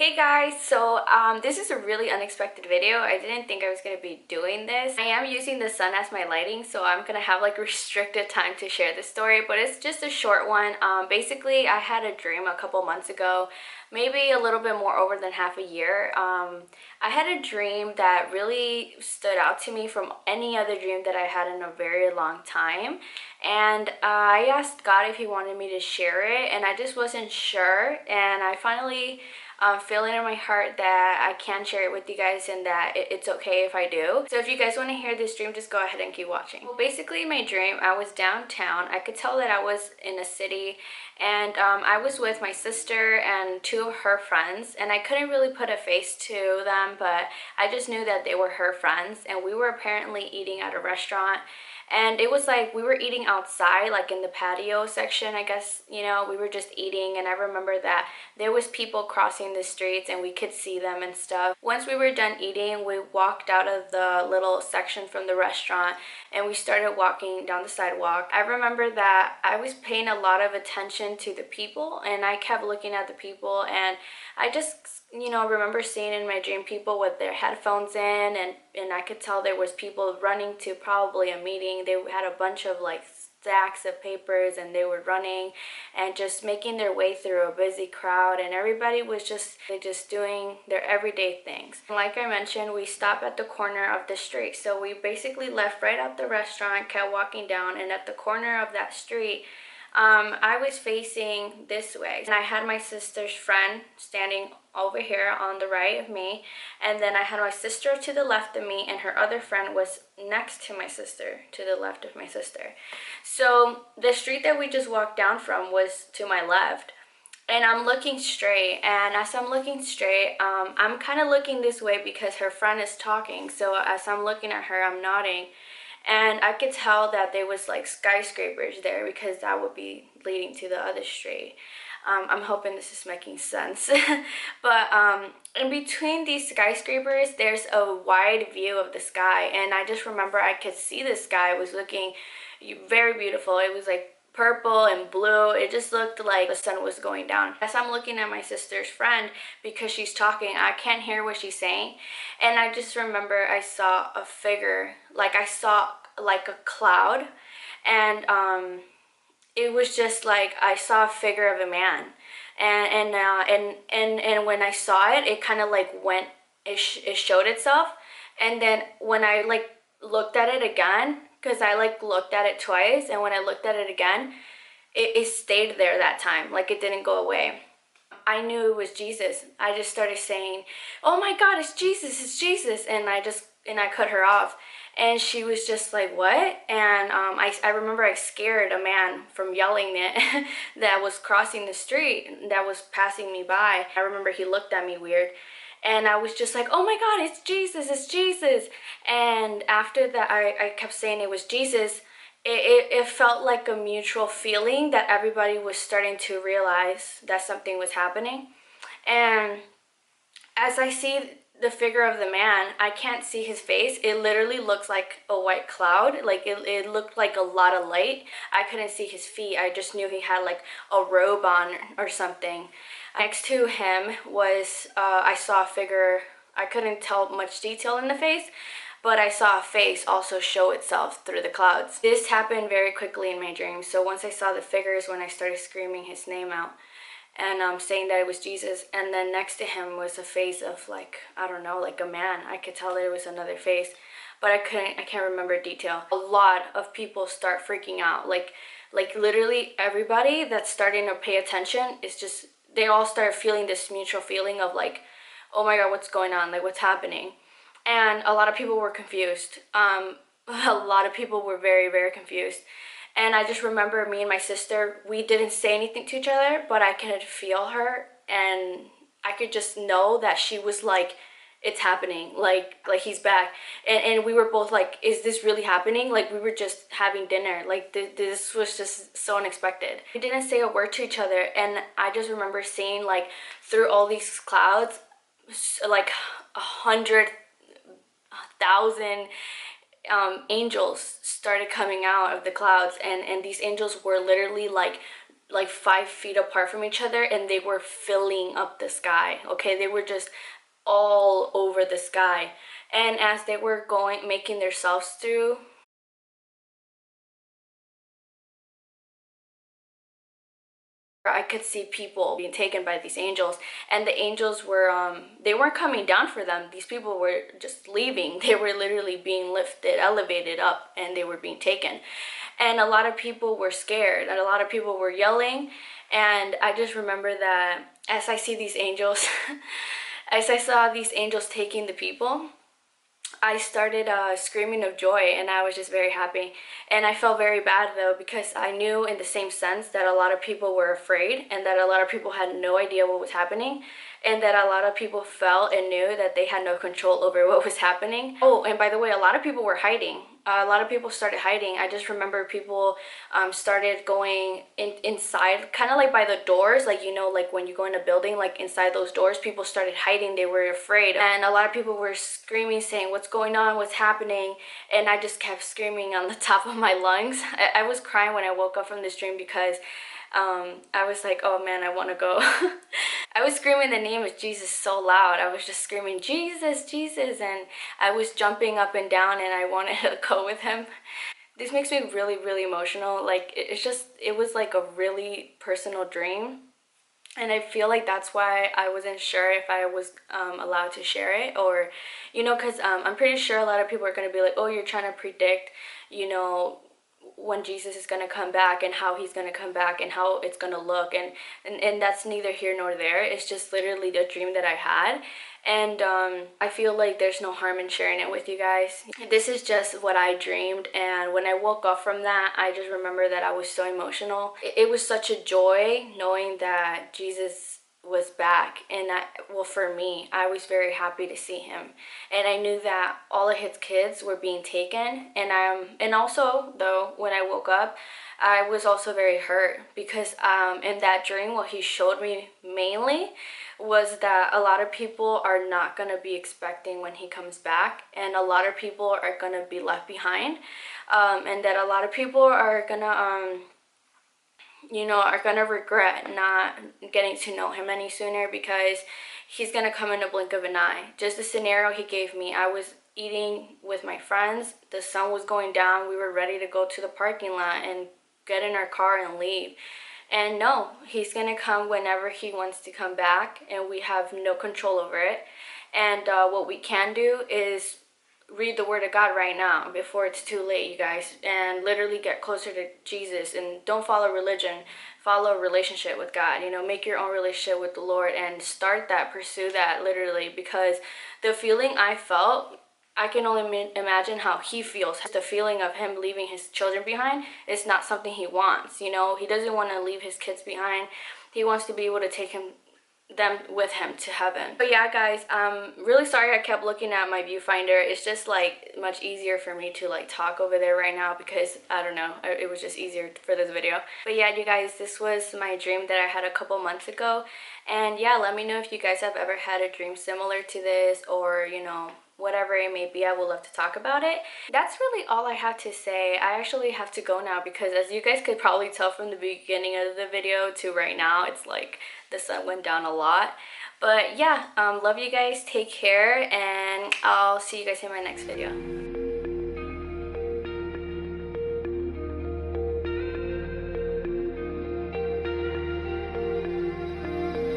Hey guys, so this is a really unexpected video. I didn't think I was going to be doing this. I am using the sun as my lighting, so I'm going to have like restricted time to share this story, but it's just a short one. Basically, I had a dream a couple months ago, maybe a little bit more over than half a year. I had a dream that really stood out to me from any other dream that I had in a very long time. And I asked God if he wanted me to share it, and I just wasn't sure. And I finally feeling in my heart that I can share it with you guys and that it's okay if I do. So if you guys want to hear this dream, just go ahead and keep watching. Well, basically my dream, I was downtown. I could tell that I was in a city, and I was with my sister and two of her friends, and I couldn't really put a face to them, but I just knew that they were her friends, and we were apparently eating at a restaurant. And it was like we were eating outside, like in the patio section, I guess, we were just eating. And I remember that there was people crossing the streets and we could see them and stuff. Once we were done eating, we walked out of the little section from the restaurant and we started walking down the sidewalk. I remember that I was paying a lot of attention to the people, and I kept looking at the people, and I just remember seeing in my dream people with their headphones in, and I could tell there was people running to probably a meeting. They had a bunch of like stacks of papers, and they were running and just making their way through a busy crowd, and everybody was just doing their everyday things. Like I mentioned, we stopped at the corner of the street, so we basically left right out the restaurant, kept walking down, and at the corner of that street, I was facing this way, and I had my sister's friend standing over here on the right of me, and then I had my sister to the left of me, and her other friend was next to my sister, to the left of my sister. So the street that we just walked down from was to my left, and I'm looking straight, and as I'm looking straight, I'm kind of looking this way because her friend is talking, so as I'm looking at her, I'm nodding. And I could tell that there was like skyscrapers there because that would be leading to the other street. I'm hoping this is making sense. But in between these skyscrapers, there's a wide view of the sky. And I just remember I could see the sky was looking very beautiful. It was like purple and blue. It just looked like the sun was going down. As I'm looking at my sister's friend, because she's talking, I can't hear what she's saying. And I just remember I saw a figure, like I saw like a cloud, and it was just like I saw a figure of a man. And when I saw it, it kind of like went, it showed itself. And then when I like looked at it again, because I like looked at it twice, and when I looked at it again, it stayed there that time, like it didn't go away. I knew it was Jesus. I just started saying, "Oh my God, it's Jesus, it's Jesus," and I cut her off, and she was just like, "What?" And I remember I scared a man from yelling it that was crossing the street, that was passing me by. I remember he looked at me weird. And I was just like, "Oh my God, it's Jesus, it's Jesus." And after that, I kept saying it was Jesus. It felt like a mutual feeling that everybody was starting to realize that something was happening. And as I see the figure of the man, I can't see his face. It literally looks like a white cloud. Like it looked like a lot of light. I couldn't see his feet. I just knew he had like a robe on or something. Next to him was, I saw a figure. I couldn't tell much detail in the face, but I saw a face also show itself through the clouds. This happened very quickly in my dream. So once I saw the figures, when I started screaming his name out and saying that it was Jesus, and then next to him was a face of like, I don't know, like a man. I could tell there was another face, but I can't remember detail. A lot of people start freaking out. Like literally everybody that's starting to pay attention is just, they all start feeling this mutual feeling of like, "Oh my God, what's going on? Like, what's happening?" And a lot of people were confused. A lot of people were very, very confused. And I just remember me and my sister, we didn't say anything to each other, but I could feel her, and I could just know that she was like, "It's happening, like he's back." And we were both like, "Is this really happening?" Like we were just having dinner. Like this was just so unexpected. We didn't say a word to each other, and I just remember seeing like through all these clouds, like 100,000 angels started coming out of the clouds, and these angels were literally like like 5 feet apart from each other, and they were filling up the sky. Okay, they were just all over the sky. And as they were going, making themselves through, I could see people being taken by these angels, and the angels were they weren't coming down for them. These people were just leaving. They were literally being lifted, elevated up, and they were being taken. And a lot of people were scared, and a lot of people were yelling. And I just remember that as I see these angels, as I saw these angels taking the people, I started screaming of joy, and I was just very happy. And I felt very bad though, because I knew in the same sense that a lot of people were afraid, and that a lot of people had no idea what was happening, and that a lot of people felt and knew that they had no control over what was happening. Oh, and by the way, a lot of people were hiding. A lot of people started hiding. I just remember people started going inside, kind of like by the doors, like, you know, like when you go in a building, like inside those doors, people started hiding. They were afraid, and a lot of people were screaming, saying, "What's going on? What's happening?" And I just kept screaming on the top of my lungs. I was crying when I woke up from this dream, because I was like, oh man, I want to go. I was screaming the name of Jesus so loud. I was just screaming, Jesus, Jesus, and I was jumping up and down, and I wanted to go with him. This makes me really, really emotional. Like, it was like a really personal dream. And I feel like that's why I wasn't sure if I was allowed to share it, or, you know, because I'm pretty sure a lot of people are going to be like, oh, you're trying to predict, you know, when Jesus is going to come back, and how he's going to come back, and how it's going to look, and that's neither here nor there. It's just literally the dream that I had, and I feel like there's no harm in sharing it with you guys. This is just what I dreamed, and when I woke up from that, I just remember that I was so emotional. It was such a joy knowing that Jesus was back, and well, for me, I was very happy to see him, and I knew that all of his kids were being taken, and also though, when I woke up, I was also very hurt, because in that dream, what he showed me mainly was that a lot of people are not going to be expecting when he comes back, and a lot of people are going to be left behind, and that a lot of people are going to you know, are gonna regret not getting to know him any sooner, because he's gonna come in a blink of an eye. Just the scenario he gave me, I was eating with my friends, the sun was going down, we were ready to go to the parking lot and get in our car and leave. And no, he's gonna come whenever he wants to come back, and we have no control over it. And what we can do is read the word of God right now before it's too late, you guys, and literally get closer to Jesus, and don't follow religion, follow a relationship with God. You know, make your own relationship with the Lord, and start that, pursue that, literally, because the feeling I felt, I can only imagine how he feels. The feeling of him leaving his children behind is not something he wants. You know, he doesn't want to leave his kids behind. He wants to be able to take them with him to heaven. But yeah, guys, I'm really sorry I kept looking at my viewfinder. It's just like much easier for me to like talk over there right now, because I don't know, it was just easier for this video. But yeah, you guys, this was my dream that I had a couple months ago, and yeah, let me know if you guys have ever had a dream similar to this, or, you know, whatever it may be. I would love to talk about it. That's really all I have to say. I actually have to go now, because as you guys could probably tell from the beginning of the video to right now, it's like the sun went down a lot. But yeah, love you guys, take care, and I'll see you guys in my next video.